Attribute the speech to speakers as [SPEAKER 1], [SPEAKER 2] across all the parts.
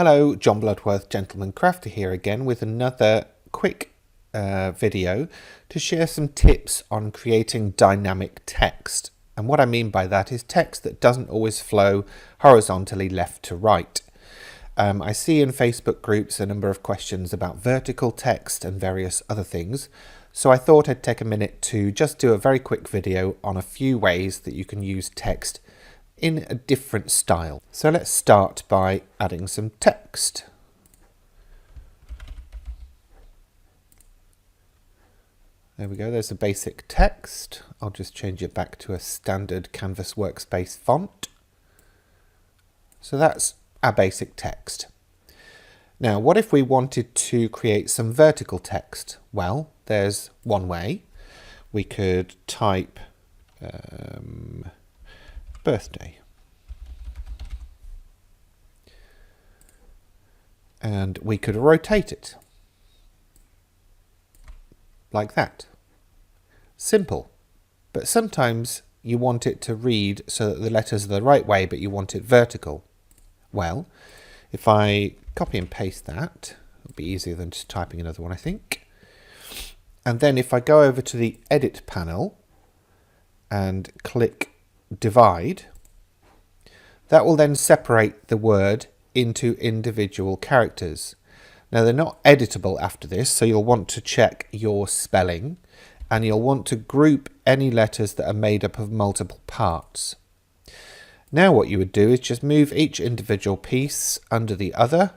[SPEAKER 1] Hello, John Bloodworth, Gentleman Crafter here again with another quick video to share some tips on creating dynamic text. And what I mean by that is text that doesn't always flow horizontally left to right. I see in Facebook groups a number of questions about vertical text and various other things. So I thought I'd take a minute to just do a very quick video on a few ways that you can use text in a different style. So let's start by adding some text. There we go, there's the basic text. I'll just change it back to a standard Canvas Workspace font. So that's our basic text. Now, what if we wanted to create some vertical text? Well, there's one way. We could type birthday. And we could rotate it. Like that. Simple. But sometimes you want it to read so that the letters are the right way, but you want it vertical. Well, if I copy and paste that, it'll be easier than just typing another one, I think. And then if I go over to the Edit panel and click Divide, that will then separate the word into individual characters. Now they're not editable after this, so you'll want to check your spelling and you'll want to group any letters that are made up of multiple parts. Now what you would do is just move each individual piece under the other,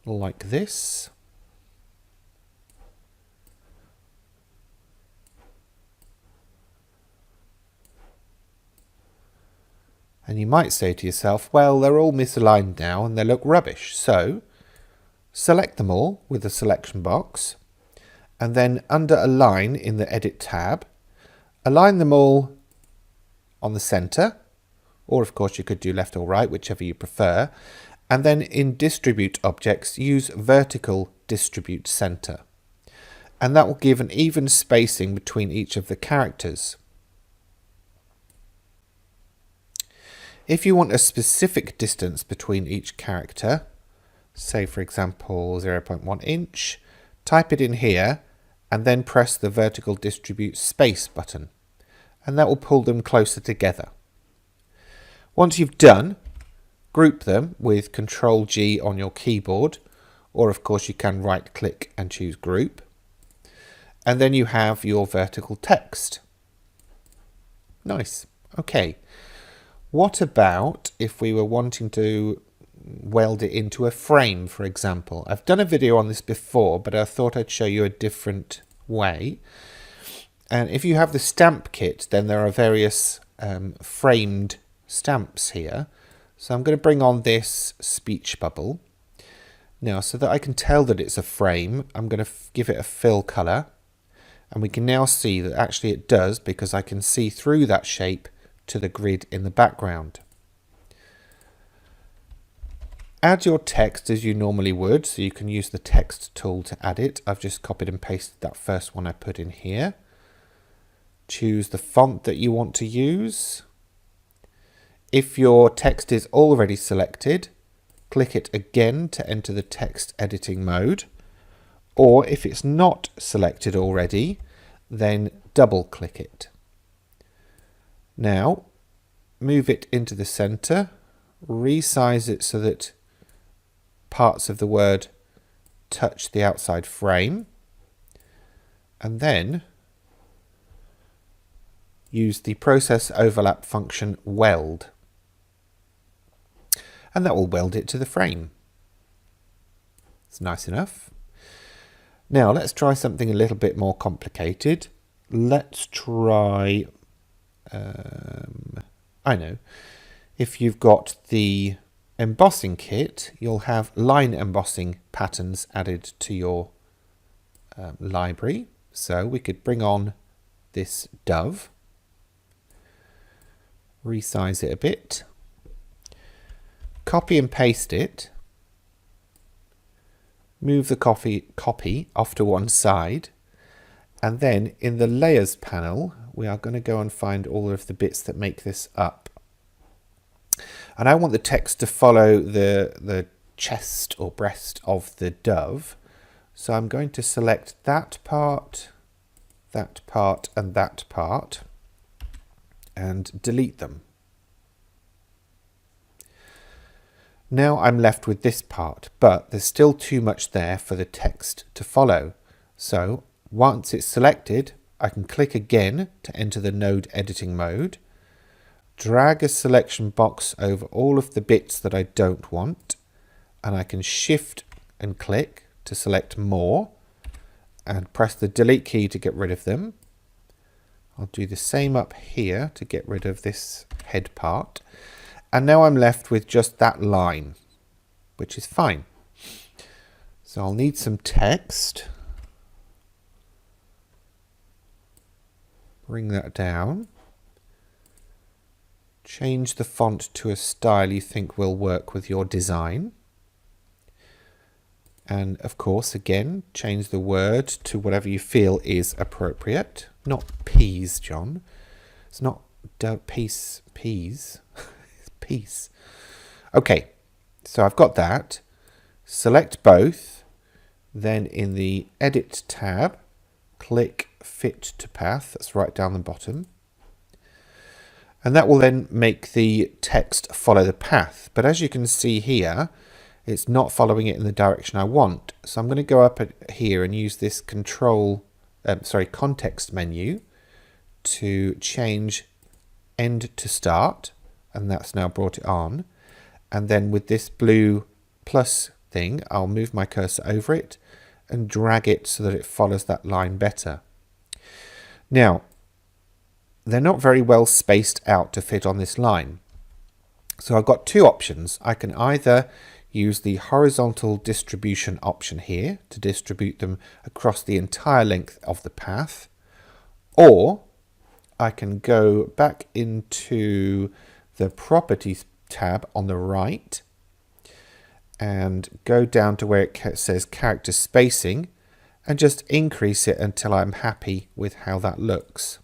[SPEAKER 1] like this. And you might say to yourself, well, they're all misaligned now and they look rubbish. So select them all with the selection box and then under Align in the Edit tab, align them all on the center, or of course you could do left or right, whichever you prefer. And then in Distribute Objects, use Vertical Distribute Center. And that will give an even spacing between each of the characters. If you want a specific distance between each character, say for example 0.1 inch, type it in here and then press the Vertical Distribute Space button, and that will pull them closer together. Once you've done, group them with Ctrl G on your keyboard, or of course you can right click and choose Group, and then you have your vertical text. Nice. Okay. What about if we were wanting to weld it into a frame, for example? I've done a video on this before, but I thought I'd show you a different way. And if you have the stamp kit, then there are various framed stamps here. So I'm going to bring on this speech bubble. Now, so that I can tell that it's a frame, I'm going to give it a fill color. And we can now see that actually it does, because I can see through that shape to the grid in the background. Add your text as you normally would, so you can use the text tool to add it. I've just copied and pasted that first one I put in here. Choose the font that you want to use. If your text is already selected, click it again to enter the text editing mode. Or if it's not selected already, then double click it. Now, move it into the center, resize it so that parts of the word touch the outside frame, and then use the process overlap function weld, and that will weld it to the frame. It's nice enough. Now let's try something a little bit more complicated. Let's try I know, if you've got the embossing kit, you'll have line embossing patterns added to your library. So we could bring on this dove, resize it a bit, copy and paste it, move the copy off to one side, and then in the Layers panel we are going to go and find all of the bits that make this up. And I want the text to follow the chest or breast of the dove. So I'm going to select that part, and that part, and delete them. Now I'm left with this part, but there's still too much there for the text to follow. So once it's selected, I can click again to enter the node editing mode, drag a selection box over all of the bits that I don't want, and I can shift and click to select more and press the delete key to get rid of them. I'll do the same up here to get rid of this head part. And now I'm left with just that line, which is fine. So I'll need some text. Bring that down. Change the font to a style you think will work with your design. And of course, again, change the word to whatever you feel is appropriate. Not peas, John. It's not peas. It's peace. Okay, so I've got that. Select both. Then in the Edit tab, click Fit to Path. That's right down the bottom. And that will then make the text follow the path. But as you can see here, it's not following it in the direction I want. So I'm going to go up here and use this context menu to change end to start. And that's now brought it on. And then with this blue plus thing, I'll move my cursor over it and drag it so that it follows that line better. Now, they're not very well spaced out to fit on this line. So I've got two options. I can either use the horizontal distribution option here to distribute them across the entire length of the path, or I can go back into the Properties tab on the right and go down to where it says Character Spacing and just increase it until I'm happy with how that looks.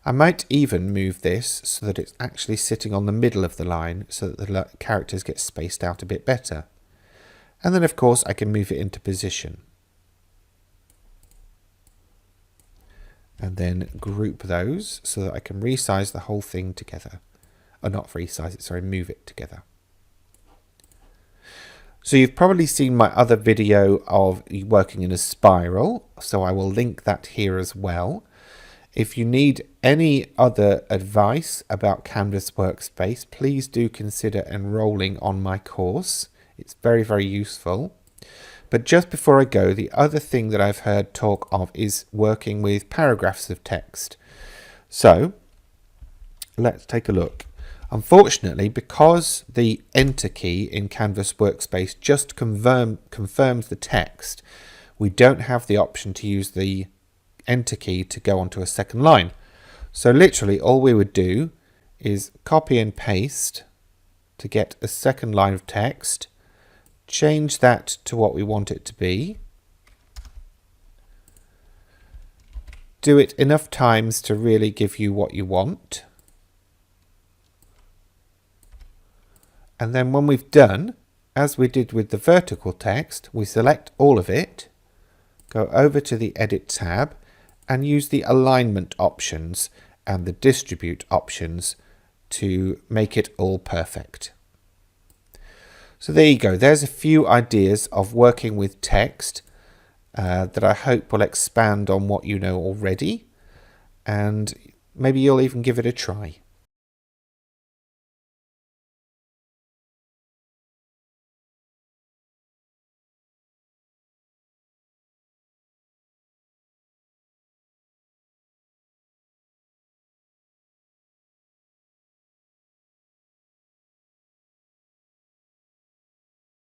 [SPEAKER 1] I might even move this so that it's actually sitting on the middle of the line so that the characters get spaced out a bit better. And then of course I can move it into position. And then group those so that I can resize the whole thing together. Or not resize it, sorry, move it together. So you've probably seen my other video of working in a spiral, so I will link that here as well. If you need any other advice about Canvas Workspace, please do consider enrolling on my course. It's very, very useful. But just before I go, the other thing that I've heard talk of is working with paragraphs of text. So let's take a look. Unfortunately, because the Enter key in Canvas Workspace just confirms the text, we don't have the option to use the Enter key to go onto a second line. So literally all we would do is copy and paste to get a second line of text, change that to what we want it to be, do it enough times to really give you what you want, and then when we've done, as we did with the vertical text, we select all of it, go over to the Edit tab and use the alignment options and the distribute options to make it all perfect. So there you go. There's a few ideas of working with text that I hope will expand on what you know already, and maybe you'll even give it a try.